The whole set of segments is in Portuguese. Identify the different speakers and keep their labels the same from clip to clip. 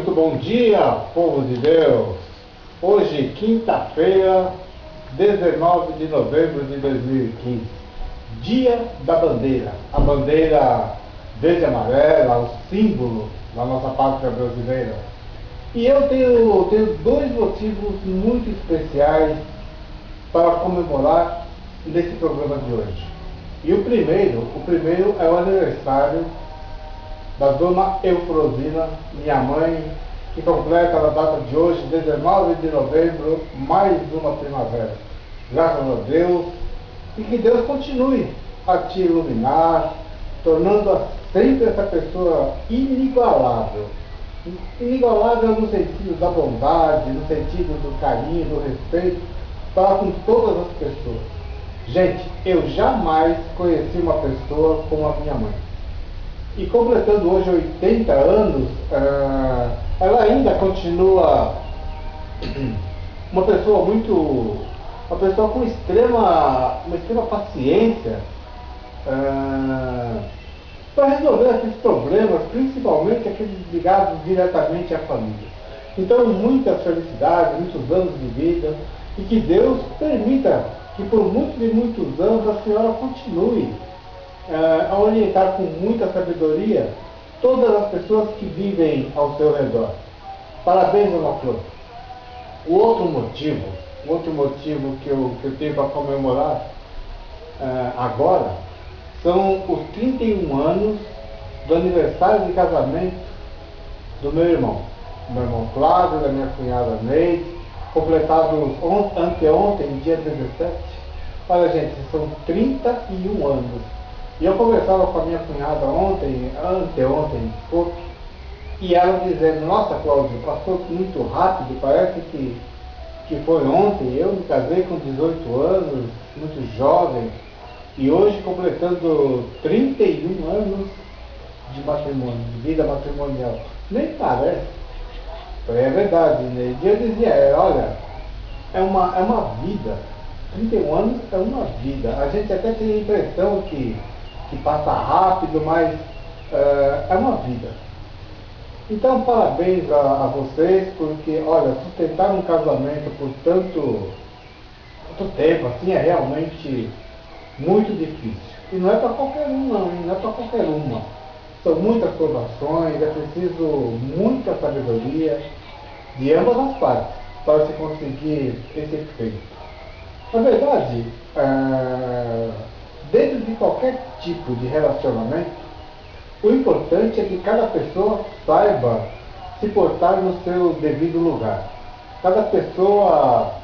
Speaker 1: Muito bom dia, povo de Deus! Hoje, quinta-feira, 19 de novembro de 2015, Dia da Bandeira. A bandeira verde e amarela, o símbolo da nossa pátria brasileira. E eu tenho dois motivos muito especiais para comemorar nesse programa de hoje. E o primeiro é o aniversário da dona Eufrosina, minha mãe, que completa na data de hoje, 19 de novembro, mais uma primavera. Graças a Deus, e que Deus continue a te iluminar, tornando-a sempre essa pessoa inigualável. Inigualável no sentido da bondade, no sentido do carinho, do respeito para com todas as pessoas. Gente, eu jamais conheci uma pessoa como a minha mãe. E completando hoje 80 anos, ela ainda continua uma pessoa com uma extrema paciência para resolver esses problemas, principalmente aqueles ligados diretamente à família. Então, muitas felicidades, muitos anos de vida, e que Deus permita que por muitos e muitos anos a senhora continue a orientar com muita sabedoria todas as pessoas que vivem ao seu redor. Parabéns, dona Flor. O outro motivo que eu tenho para comemorar agora são os 31 anos do aniversário de casamento do meu irmão Flávio, da minha cunhada Neide, completados anteontem, dia 17. Olha, gente, são 31 anos. E eu conversava com a minha cunhada anteontem, e ela dizendo: nossa, Cláudio, passou muito rápido, parece que foi ontem. Eu me casei com 18 anos, muito jovem, e hoje completando 31 anos de matrimônio, de vida matrimonial. Nem parece. É verdade, né? E eu dizia: olha, é uma vida. 31 anos é uma vida. A gente até tem a impressão que passa rápido, mas é uma vida. Então, parabéns a vocês, porque, olha, sustentar um casamento por tanto tempo assim é realmente muito difícil. E não é para qualquer um, não é para qualquer uma. São muitas provações, é preciso muita sabedoria de ambas as partes para se conseguir esse feito. Na verdade, dentro de qualquer tipo de relacionamento, o importante é que cada pessoa saiba se portar no seu devido lugar. Cada pessoa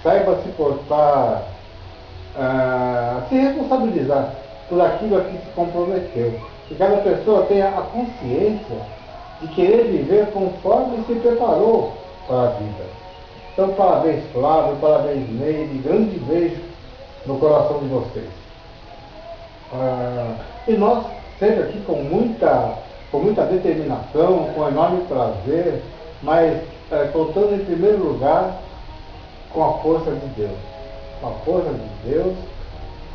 Speaker 1: saiba se portar, se responsabilizar por aquilo a que se comprometeu. Que cada pessoa tenha a consciência de querer viver conforme se preparou para a vida. Então, parabéns, Flávio, parabéns, Neide, grande beijo no coração de vocês. E nós, sempre aqui com muita determinação, com enorme prazer, mas contando em primeiro lugar com a força de Deus. Com a força de Deus,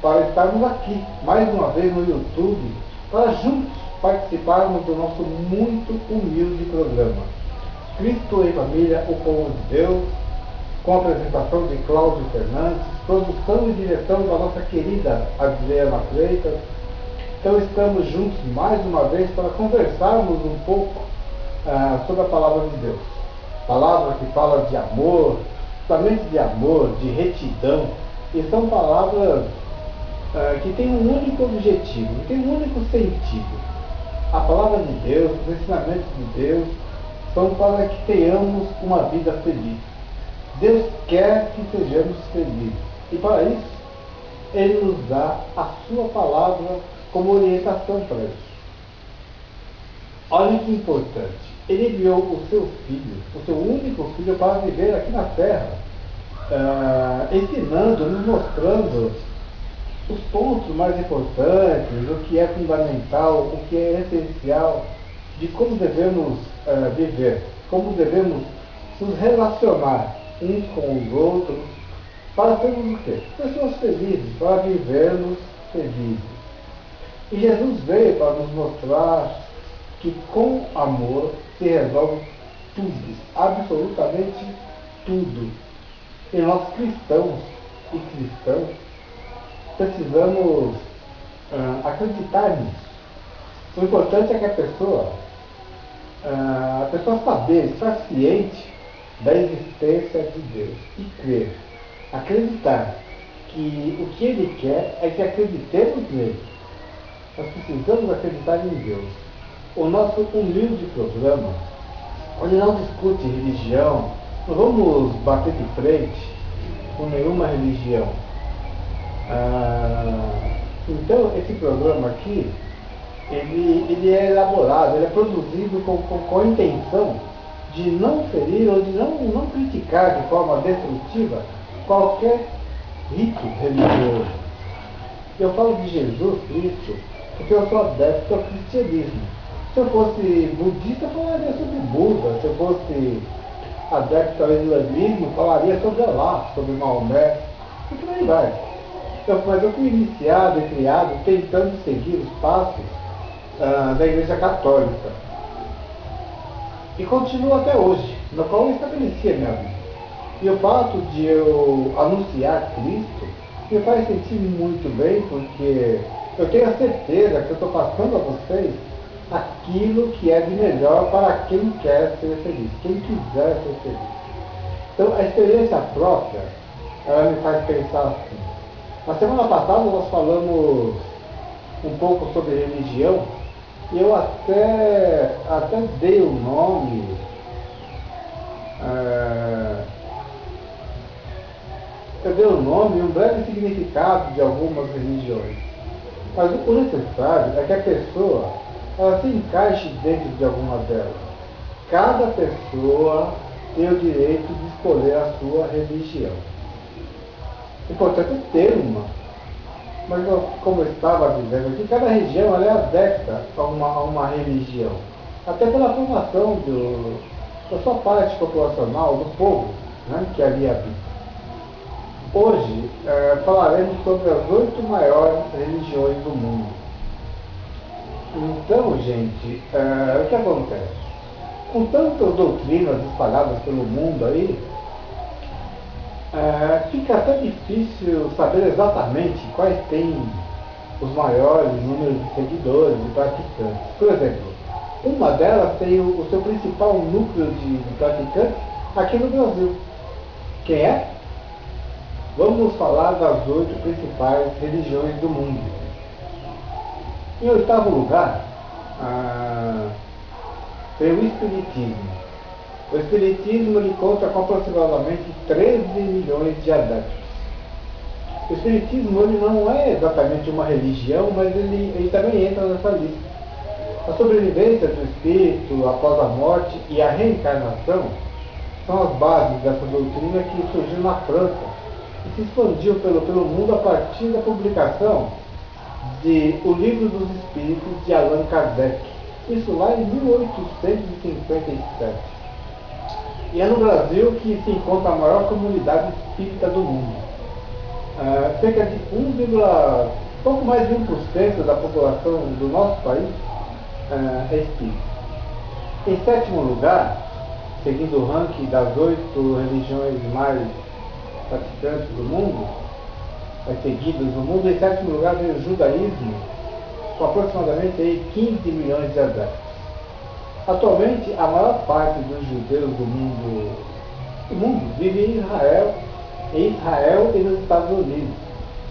Speaker 1: para estarmos aqui, mais uma vez no YouTube, para juntos participarmos do nosso muito humilde programa. Cristo em Família, o povo de Deus, com a apresentação de Cláudio Fernandes, produção e direção da nossa querida Adriana Freitas. Então estamos juntos mais uma vez para conversarmos um pouco sobre a Palavra de Deus. Palavra que fala de amor, somente de amor, de retidão, e são palavras que têm um único objetivo, que têm um único sentido. A Palavra de Deus, os ensinamentos de Deus, são para que tenhamos uma vida feliz. Deus quer que sejamos felizes, e para isso Ele nos dá a sua palavra como orientação para isso. Olha que importante, Ele enviou o seu Filho, o seu único Filho, para viver aqui na terra, ensinando, nos mostrando os pontos mais importantes, o que é fundamental, o que é essencial, de como devemos viver, como devemos nos relacionar uns com os outros, para sermos o quê? Pessoas felizes, para vivermos felizes. E Jesus veio para nos mostrar que com amor se resolve tudo, absolutamente tudo. E nós cristãos e cristãos precisamos acreditar nisso. O importante é que a pessoa saber, estar ciente da existência de Deus e crer, acreditar que o que Ele quer é que acreditemos nele. Nós precisamos acreditar em Deus. O nosso humilde programa, onde não discute religião, não vamos bater de frente com nenhuma religião. Então, esse programa aqui, ele é elaborado, ele é produzido com a intenção de não ferir ou de não criticar de forma destrutiva qualquer rito religioso. Eu falo de Jesus Cristo porque eu sou adepto ao cristianismo. Se eu fosse budista, eu falaria sobre Buda. Se eu fosse adepto ao islamismo, falaria sobre Allah, sobre Maomé, e por aí vai. Mas eu fui iniciado e criado tentando seguir os passos da Igreja Católica. E continuo até hoje, no qual eu estabeleci a minha vida. E o fato de eu anunciar Cristo me faz sentir muito bem, porque eu tenho a certeza que eu estou passando a vocês aquilo que é de melhor para quem quer ser feliz, quem quiser ser feliz. Então, a experiência própria, ela me faz pensar assim. Na semana passada nós falamos um pouco sobre religião, e eu até dei o nome, um breve significado de algumas religiões. Mas o necessário é que a pessoa ela se encaixe dentro de alguma delas. Cada pessoa tem o direito de escolher a sua religião. O importante é ter uma. Mas, como eu estava dizendo aqui, cada região ela é adepta a uma religião. Até pela formação da sua parte populacional, do povo, né, que ali habita. Hoje, falaremos sobre as 8 maiores religiões do mundo. Então, gente, o que acontece? Com tantas doutrinas espalhadas pelo mundo aí, fica até difícil saber exatamente quais têm os maiores números de seguidores e praticantes. Por exemplo, uma delas tem o seu principal núcleo de praticantes aqui no Brasil. Quem é? Vamos falar das 8 principais religiões do mundo. Em 8º lugar, tem o Espiritismo. O Espiritismo ele conta com aproximadamente 13 milhões de adeptos. O Espiritismo ele não é exatamente uma religião, mas ele também entra nessa lista. A sobrevivência do espírito após a morte e a reencarnação são as bases dessa doutrina que surgiu na França e se expandiu pelo mundo a partir da publicação de O Livro dos Espíritos de Allan Kardec. Isso lá em 1857. E é no Brasil que se encontra a maior comunidade espírita do mundo. Cerca de pouco mais de 1% da população do nosso país é espírita. Em 7º lugar, seguindo o ranking das 8 religiões mais praticantes do mundo, seguidas no mundo, em 7º lugar vem o judaísmo, com aproximadamente aí 15 milhões de adeptos. Atualmente, a maior parte dos judeus do mundo vive em Israel e nos Estados Unidos,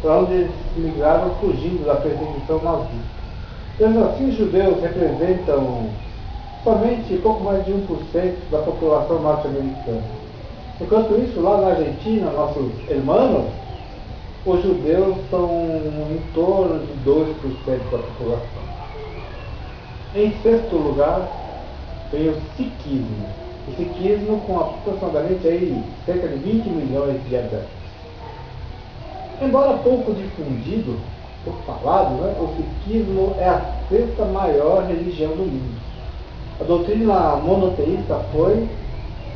Speaker 1: para onde eles migraram fugindo da perseguição nazista. Mesmo assim, os judeus representam somente pouco mais de 1% da população norte-americana. Enquanto isso, lá na Argentina, nossos irmãos, os judeus são em torno de 2% da população. Em 6º lugar, tem o sikhismo. O sikhismo com aproximadamente aí, cerca de 20 milhões de adeptos. Embora pouco difundido, pouco falado, né, o sikhismo é a 6ª maior religião do mundo. A doutrina monoteísta foi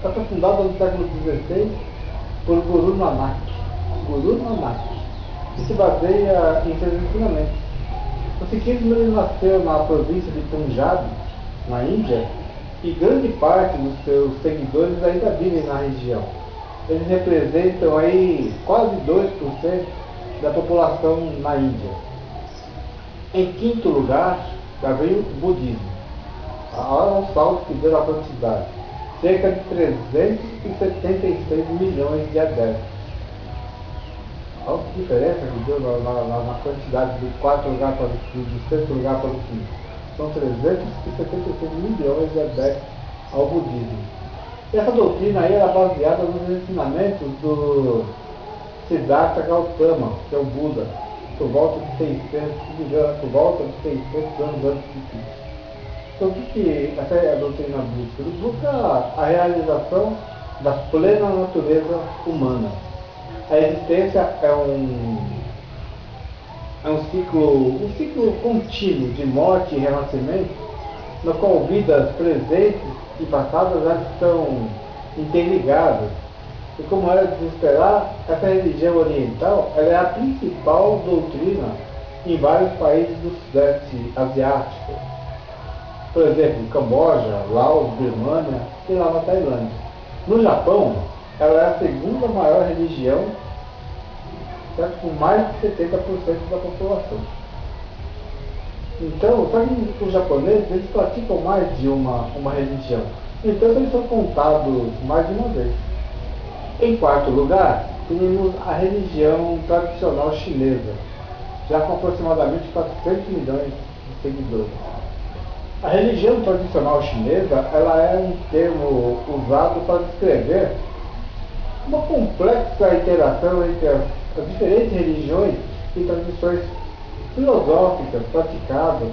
Speaker 1: aprofundada no século XVI por Guru Nanak, que se baseia em seus ensinamentos. O sikhismo ele nasceu na província de Punjab, na Índia, e grande parte dos seus seguidores ainda vivem na região. Eles representam aí quase 2% da população na Índia. Em quinto lugar, já veio o budismo. Olha o salto que deu a quantidade. Cerca de 376 milhões de adeptos. Olha que diferença que deu na quantidade do quarto lugar para do sexto lugar para o quinto. São 376 milhões de adeptos ao budismo. E essa doutrina aí era baseada nos ensinamentos do Siddhartha Gautama, que é o Buda, por volta de 600 anos antes de Cristo. Então o que essa é a doutrina busca? Ele busca a realização da plena natureza humana. A existência é um ciclo contínuo de morte e renascimento, no qual vidas presentes e passadas já estão interligadas. E como era de se esperar, essa religião oriental ela é a principal doutrina em vários países do Sudeste Asiático. Por exemplo, Camboja, Laos, Birmânia e lá na Tailândia. No Japão, ela é a segunda maior religião, certo? Com mais de 70% da população. Então, só que os japoneses eles praticam mais de uma religião. Então, eles são contados mais de uma vez. Em quarto lugar, temos a religião tradicional chinesa, já com aproximadamente 400 milhões de seguidores. A religião tradicional chinesa ela é um termo usado para descrever uma complexa interação entre as diferentes religiões e tradições filosóficas praticadas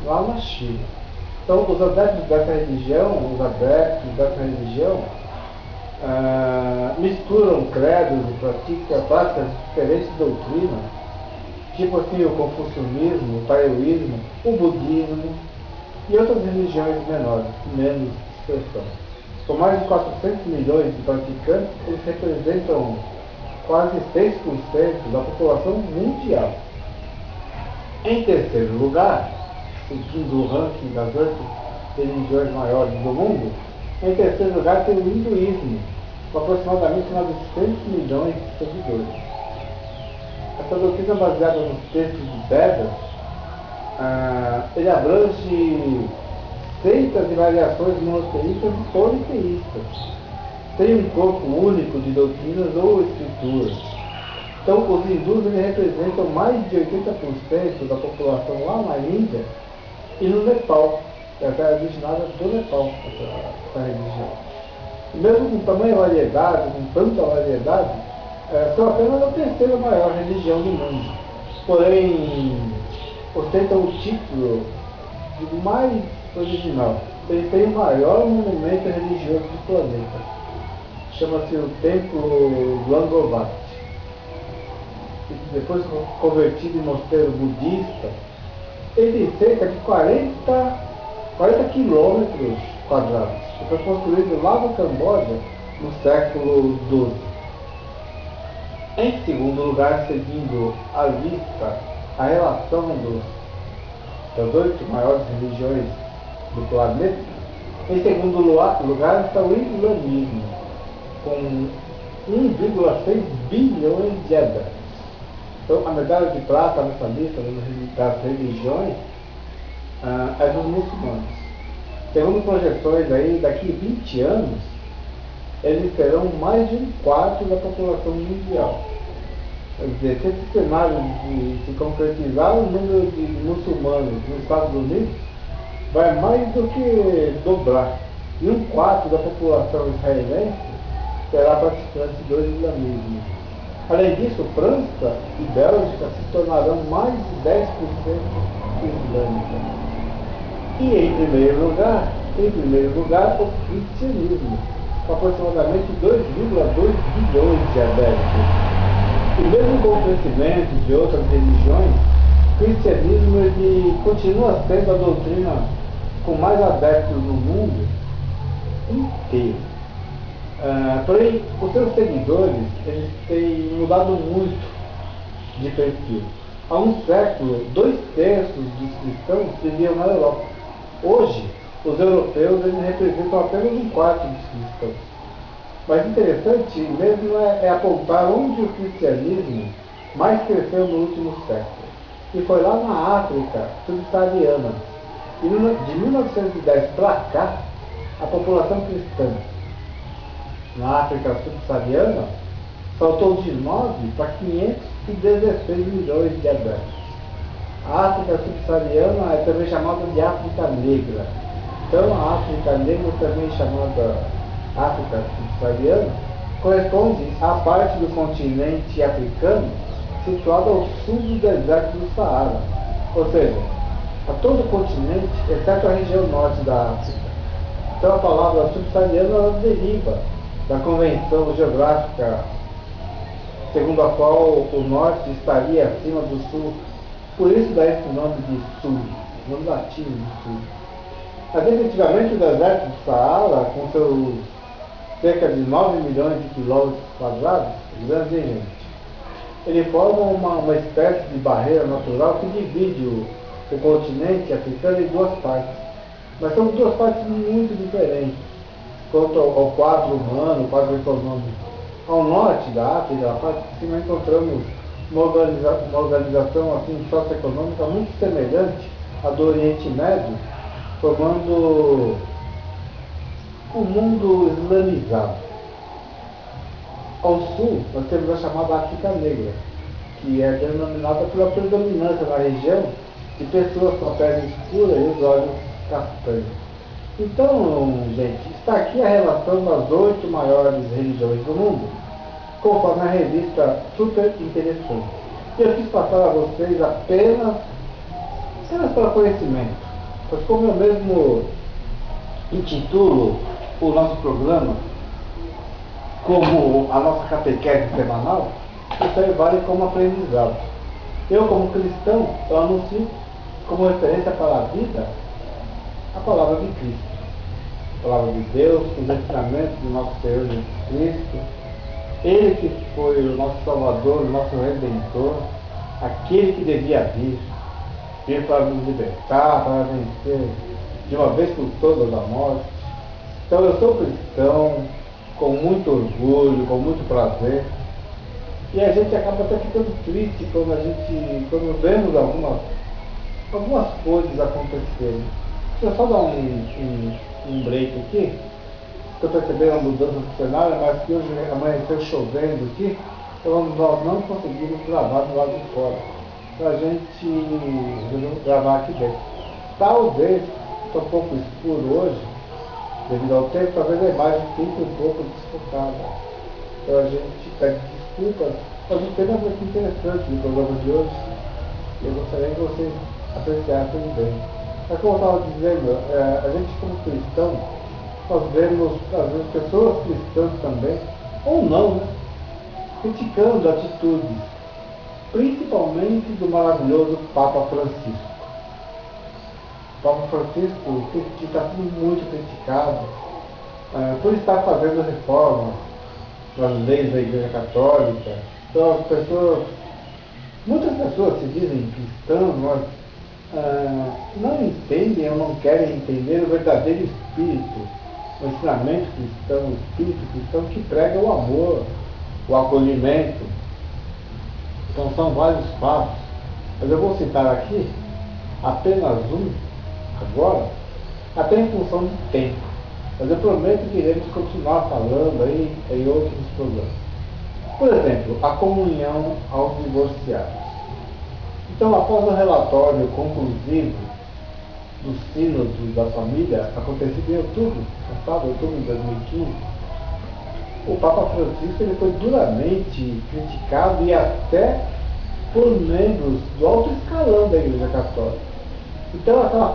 Speaker 1: lá na China. Então, os adeptos dessa religião, misturam credos e práticas diferentes de doutrina, tipo assim o confucionismo, o taoísmo, o budismo e outras religiões menores, menos expressão. Com mais de 400 milhões de praticantes, eles representam quase 6% da população mundial. Em terceiro lugar, seguindo o ranking das 8 religiões maiores do mundo, em terceiro lugar tem o hinduísmo, com aproximadamente 900 milhões de seguidores. Essa doutrina baseada nos textos de Vedas, ele abrange seitas e variações monoteístas e politeístas. Tem um corpo único de doutrinas ou escrituras. Então, os hindus representam mais de 80% da população lá na Índia e no Nepal. Essa é originária do Nepal, essa religião. E mesmo com tamanha variedade, com tanta variedade, são apenas a terceira maior religião do mundo. Porém, ostentam o título de mais original. Ele tem o maior monumento religioso do planeta. Chama-se o Templo Langobate. Depois convertido em mosteiro budista, ele tem cerca de 40 quilômetros quadrados. Foi construído lá no Camboja no século XII. Em segundo lugar, seguindo a lista, a relação das 8 maiores religiões do planeta, em segundo lugar está o islamismo, com 1,6 bilhões de adeptos. Então, a medalha de prata nessa lista das religiões é dos muçulmanos. Segundo projeções aí, daqui a 20 anos, eles terão mais de 1/4 da população mundial. Quer dizer, se esse cenário de se concretizar, o número de muçulmanos nos Estados Unidos vai mais do que dobrar. E 1/4 da população israelense será praticante do islamismo. Além disso, França e Bélgica se tornarão mais de 10% islâmicas. E em primeiro lugar, o cristianismo, com aproximadamente 2,2 bilhões de adeptos. E mesmo com o crescimento de outras religiões, o cristianismo ele continua sendo a doutrina com mais adeptos no mundo inteiro. Porém, os seus seguidores eles têm mudado muito de perfil. Há um século, 2/3 dos cristãos viviam na Europa. Hoje, os europeus eles representam apenas um quarto dos cristãos. Mas interessante mesmo é apontar onde o cristianismo mais cresceu no último século. E foi lá na África subsaariana. E de 1910 para cá, a população cristã na África subsaariana saltou de 9 para 516 milhões de habitantes. A África subsaariana é também chamada de África Negra. Então a África Negra, também chamada África subsaariana, corresponde à parte do continente africano situada ao sul do deserto do Saara, ou seja, a todo o continente, exceto a região norte da África. Então a palavra subsaariana ela deriva da convenção geográfica segundo a qual o norte estaria acima do sul, por isso dá esse nome de sul, nome latino de sul. Mas efetivamente o deserto do Saara, com seus cerca de 9 milhões de quilômetros quadrados, grande gente, ele forma uma espécie de barreira natural que divide o continente africano em duas partes. Mas são duas partes muito diferentes quanto ao quadro humano, o quadro econômico. Ao norte da África, a parte de cima, encontramos uma organização assim, socioeconômica muito semelhante à do Oriente Médio, formando um mundo islamizado. Ao sul, nós temos a chamada África Negra, que é denominada pela predominância na região de pessoas com a pele escura e os olhos castanhos. Então, gente, está aqui a relação das 8 maiores religiões do mundo, conforme a revista Super Interessante. E eu quis passar a vocês apenas para conhecimento, pois como eu mesmo intitulo o nosso programa como a nossa catequese semanal, isso aí vale como aprendizado. Eu, como cristão, eu anuncio como referência para a vida a palavra de Cristo, a palavra de Deus, os ensinamentos do nosso Senhor Jesus Cristo, Ele que foi o nosso Salvador, o nosso Redentor, aquele que devia vir para nos libertar, para vencer de uma vez por todas a morte. Então eu sou cristão, com muito orgulho, com muito prazer, e a gente acaba até ficando triste quando vemos algumas coisas acontecendo. Deixa eu só dar um break aqui. Estou percebendo a mudança do cenário, mas que hoje amanheceu chovendo aqui, então nós não conseguimos gravar do lado de fora. Então a gente gravar aqui dentro. Talvez, estou um pouco escuro hoje, devido ao tempo, talvez a imagem fique um pouco desfocada. Então a gente pede desculpas, mas o tema é muito interessante no programa de hoje. E eu gostaria que vocês apreciassem bem. Mas como eu estava dizendo, a gente como cristão, nós vemos às vezes pessoas cristãs também, ou não, né, criticando atitudes, principalmente do maravilhoso Papa Francisco. O Papa Francisco que está sendo muito criticado por estar fazendo reformas nas leis da Igreja Católica. Então muitas pessoas se dizem cristãs, mas não entendem ou não querem entender o verdadeiro espírito, o ensinamento cristão, o espírito cristão que prega o amor, o acolhimento. Então são vários fatos, mas eu vou citar aqui apenas um agora, até em função do tempo, mas eu prometo que iremos continuar falando aí em outros programas. Por exemplo, a comunhão aos divorciados. Então, após o relatório conclusivo do Sínodo da Família, acontecido em outubro de 2015, o Papa Francisco ele foi duramente criticado e até por membros do alto escalão da Igreja Católica. Então, aquela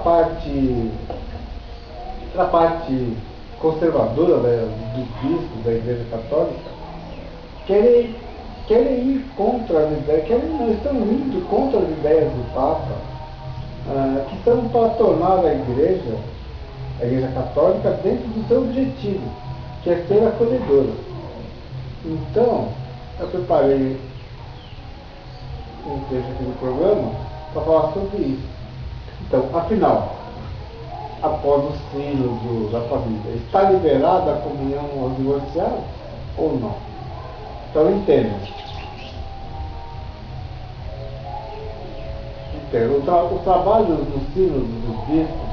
Speaker 1: parte conservadora dos bispos da Igreja Católica querem ir contra as ideias, estão indo contra as ideias do Papa, que são para tornar a Igreja Católica dentro do seu objetivo, que é ser acolhedora. Então, eu preparei um trecho aqui do programa para falar sobre isso. Então, afinal, após o sínodo da família? Está liberada a comunhão aos divorciados ou não? Então entenda. O trabalho do sínodo dos bispos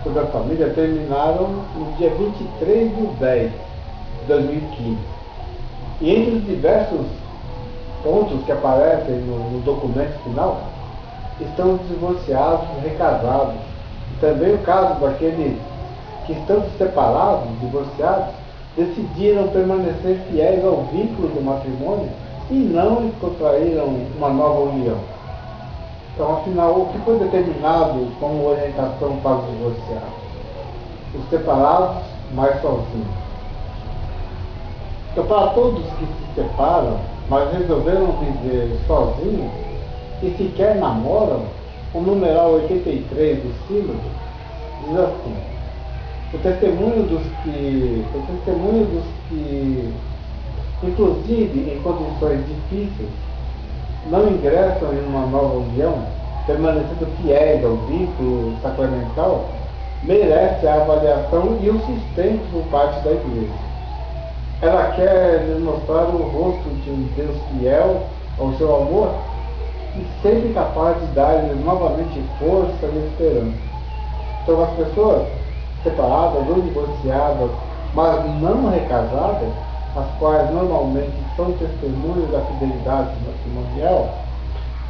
Speaker 1: sobre a família terminaram no dia 23 de 10 de 2015. E entre os diversos pontos que aparecem no documento final, estão os divorciados, recasados. E também o caso daqueles que, estando separados, divorciados, decidiram permanecer fiéis ao vínculo do matrimônio e não contraíram uma nova união. Então, afinal, o que foi determinado como orientação para os divorciados? Os separados, mas sozinhos. Então, para todos que se separam, mas resolveram viver sozinhos e sequer namoram, o numeral 83 do Sínodo diz assim: o testemunho dos que, inclusive em condições difíceis, não ingressam em uma nova união, permanecendo fiéis ao vínculo sacramental, merece a avaliação e o sustento por parte da Igreja. Ela quer demonstrar o rosto de um Deus fiel ao seu amor e sempre capaz de dar-lhes novamente força e esperança. Então, as pessoas separadas ou divorciadas, mas não recasadas, as quais normalmente são testemunhas da fidelidade matrimonial,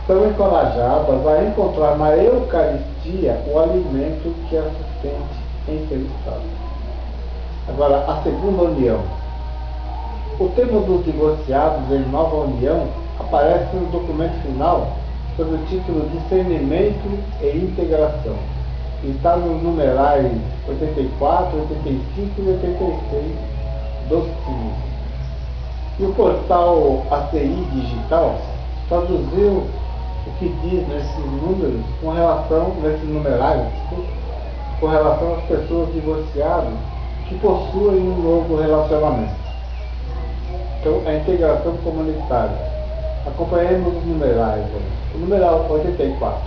Speaker 1: são encorajadas a encontrar na Eucaristia o alimento que as sustente em seu estado. Agora, a segunda união. O tema dos divorciados em nova união aparece no documento final sob o título Discernimento e Integração. Está nos numerais 84, 85 e 86 dos Sínodos. E o portal ACI Digital traduziu o que diz nesses números com relação, nesses numerais, com relação às pessoas divorciadas que possuem um novo relacionamento. Então, a integração comunitária. Acompanhemos os numerais. O numeral 84.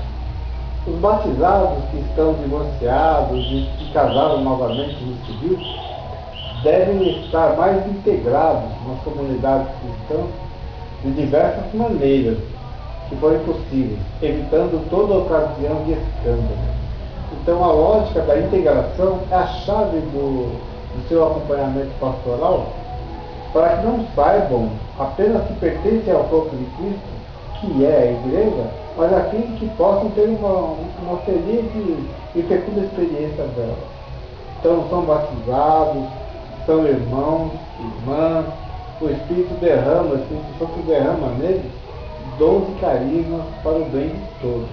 Speaker 1: Os batizados que estão divorciados e que casaram novamente no civil devem estar mais integrados nas comunidades cristãs de diversas maneiras que forem possíveis, evitando toda ocasião de escândalo. Então, a lógica da integração é a chave do seu acompanhamento pastoral, para que não saibam apenas que pertencem ao corpo de Cristo, que é a Igreja, mas a fim que possam ter uma feliz e fecunda experiência dela. Então, são batizados, são irmãos, irmãs, o Espírito Santo derrama neles dons e carismas para o bem de todos.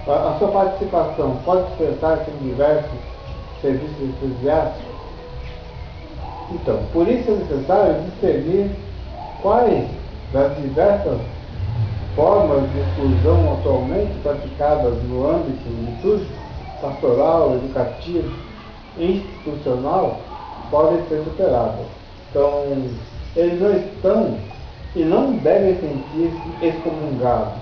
Speaker 1: A sua participação pode despertar-se em diversos serviços eclesiásticos. Então, por isso é necessário discernir quais das diversas formas de exclusão atualmente praticadas no âmbito litúrgico, pastoral, educativo e institucional podem ser superadas. Então, eles não estão e não devem sentir-se excomungados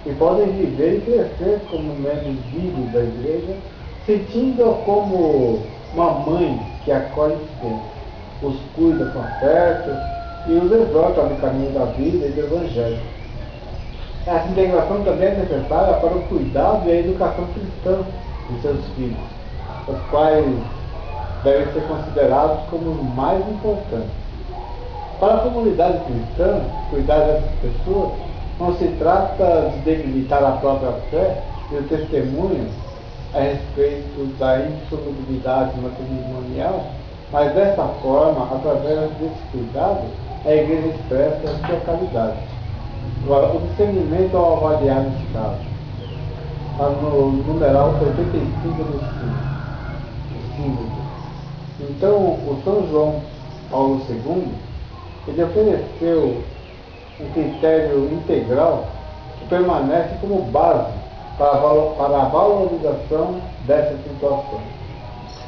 Speaker 1: e podem viver e crescer como membros vivos da Igreja, sentindo-a como uma mãe que acolhe sempre, os cuida com afeto e os exorta no caminho da vida e do Evangelho. Essa integração também é necessária para o cuidado e a educação cristã de seus filhos, os quais devem ser considerados como os mais importantes. Para a comunidade cristã, cuidar dessas pessoas não se trata de debilitar a própria fé e o testemunho a respeito da insolubilidade matrimonial, mas dessa forma, através desse cuidado, a Igreja expressa a sua caridade. Agora, o discernimento ao avaliar nesse caso, está no numeral 85 do Sínodo. Então, o São João Paulo II, ele ofereceu um critério integral que permanece como base para a valorização dessa situação.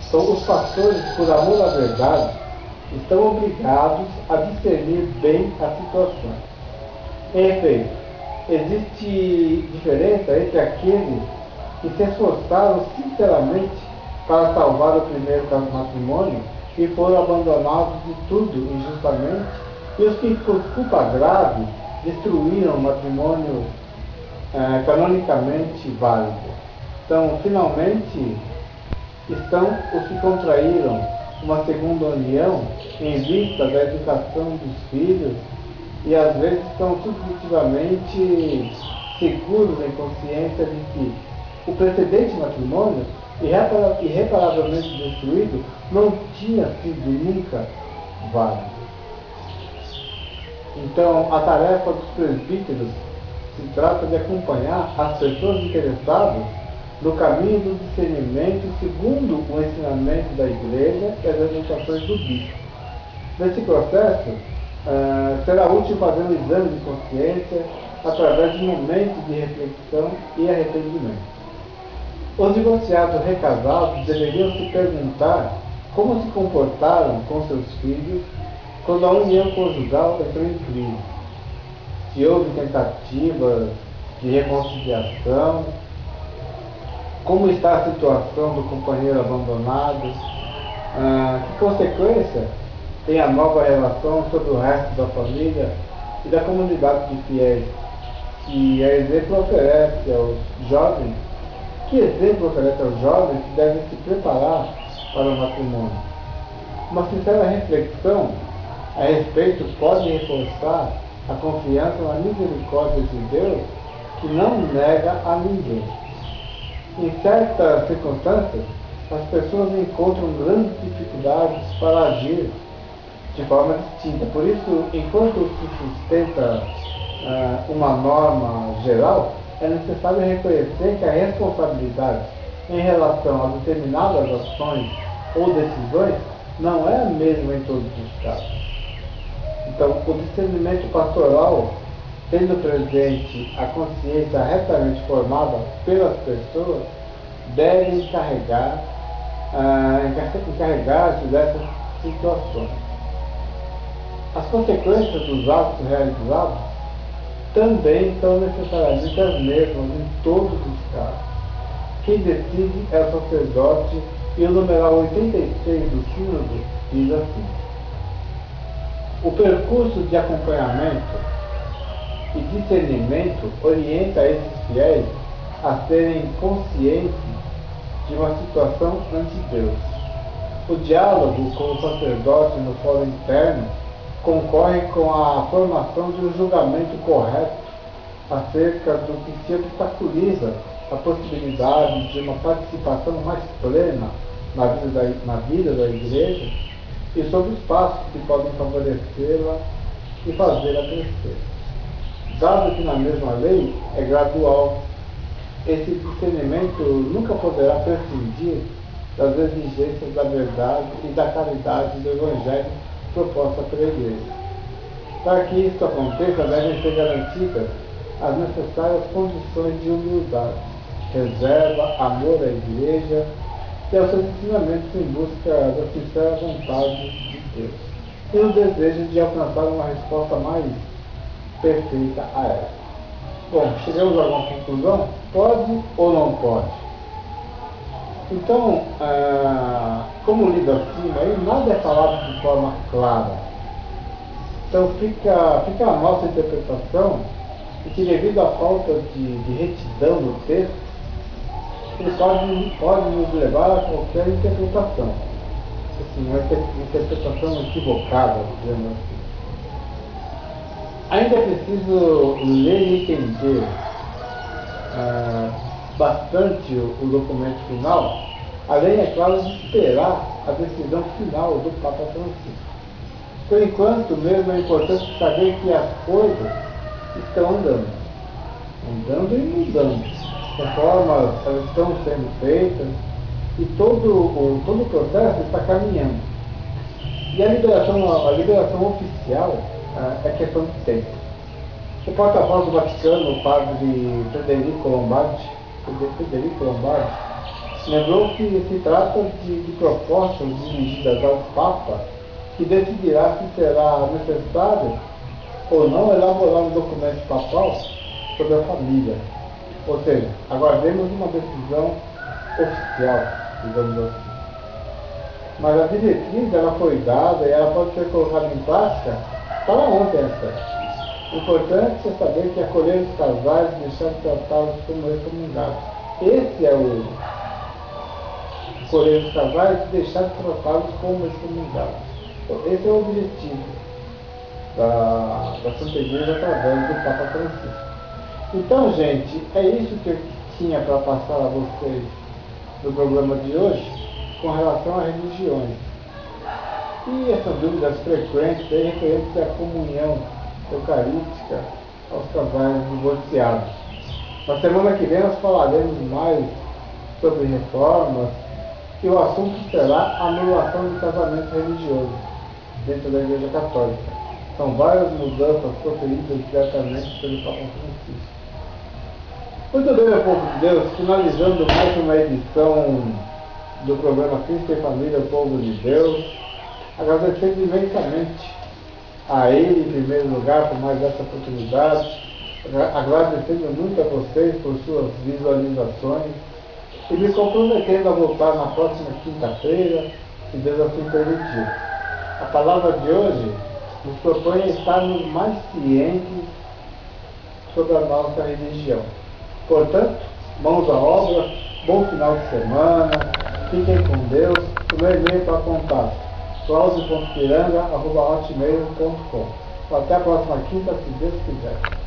Speaker 1: Então, os pastores, por amor à verdade, estão obrigados a discernir bem as situações. Em efeito, existe diferença entre aqueles que se esforçaram sinceramente para salvar o primeiro matrimônio e foram abandonados de tudo injustamente, e os que por culpa grave destruíram o matrimônio canonicamente válido. Então, finalmente, estão os que contraíram uma segunda união em vista da educação dos filhos e às vezes estão subjetivamente seguros em consciência de que o precedente matrimônio, irreparavelmente destruído, não tinha sido nunca válido. Então, a tarefa dos presbíteros se trata de acompanhar as pessoas interessadas no caminho do discernimento segundo o ensinamento da Igreja e as orientações do bispo. Nesse processo, será útil fazer um exame de consciência através de momentos de reflexão e arrependimento. Os divorciados recasados deveriam se perguntar como se comportaram com seus filhos quando a união conjugal entrou em crise. Se houve tentativas de reconciliação, como está a situação do companheiro abandonado, que consequência tem a nova relação sobre o resto da família e da comunidade de fiéis, que exemplo oferece aos jovens, que devem se preparar para o matrimônio. Uma sincera reflexão a respeito pode reforçar a confiança na misericórdia de Deus, que não nega a ninguém. Em certas circunstâncias, as pessoas encontram grandes dificuldades para agir de forma distinta. Por isso, enquanto se sustenta uma norma geral, é necessário reconhecer que a responsabilidade em relação a determinadas ações ou decisões não é a mesma em todos os casos. Então, o discernimento pastoral, tendo presente a consciência retamente formada pelas pessoas, deve encarregar-se dessas situações. As consequências dos atos realizados também são necessariamente as mesmas em todos os casos. Quem decide é o sacerdote, e o numeral 86 do Sínodo diz assim: o percurso de acompanhamento e discernimento orienta esses fiéis a serem conscientes de uma situação ante Deus. O diálogo com o sacerdote no fórum interno concorre com a formação de um julgamento correto acerca do que se obstaculiza a possibilidade de uma participação mais plena na vida da Igreja e sobre os passos que podem favorecê-la e fazê-la crescer. Dado que na mesma lei é gradual, esse discernimento nunca poderá prescindir das exigências da verdade e da caridade do Evangelho proposta pela Igreja. Para que isto aconteça, devem ser garantidas as necessárias condições de humildade, reserva, amor à Igreja e aos seus ensinamentos em busca da sincera vontade de Deus e no desejo de alcançar uma resposta mais perfeita a ela. Bom, chegamos a alguma conclusão? Pode ou não pode? Então, como lido acima, aí nada é falado de forma clara. Então fica a nossa interpretação de que, devido à falta de retidão no texto, ele pode nos levar a qualquer interpretação. Assim, uma interpretação equivocada, digamos assim. Ainda é preciso ler e entender bastante o documento final, além, é claro, de esperar a decisão final do Papa Francisco. Por enquanto, mesmo é importante saber que as coisas estão andando e mudando. Reformas estão sendo feitas e todo o processo está caminhando. E a liberação oficial é questão de tempo. O porta-voz do Vaticano, o padre Federico Lombardi, lembrou que se trata de propostas dirigidas ao Papa, que decidirá se será necessário ou não elaborar um documento papal sobre a família. Ou seja, aguardemos uma decisão oficial. digamos assim. Mas a diretriz ela foi dada e ela pode ser colocada em prática para ontem essa. O importante é saber que acolher os casais e deixar de tratá-los como recomendados. Esse é o acolher os casais e deixar de tratá-los como recomendados. Então, esse é o objetivo da Santa Igreja através do Papa Francisco. Então, gente, é isso que eu tinha para passar a vocês no programa de hoje com relação a religiões. E essas dúvidas frequentes referentes à comunhão eucarística aos casais divorciados. Na semana que vem nós falaremos mais sobre reformas e o assunto será a anulação do casamento religioso dentro da Igreja Católica. São várias mudanças proferidas diretamente pelo Papa Francisco. Muito bem, meu povo de Deus, finalizando mais uma edição do programa Cristo e Família, o Povo de Deus, agradecendo imensamente a Ele, em primeiro lugar, por mais essa oportunidade, agradecendo muito a vocês por suas visualizações e me comprometendo a voltar na próxima quinta-feira, se Deus assim permitir. A palavra de hoje nos propõe a estarmos mais cientes sobre a nossa religião. Portanto, mãos à obra, bom final de semana, fiquem com Deus. O meu e-mail para contato, claudio.piranga@hotmail.com. Até a próxima quinta, se Deus quiser.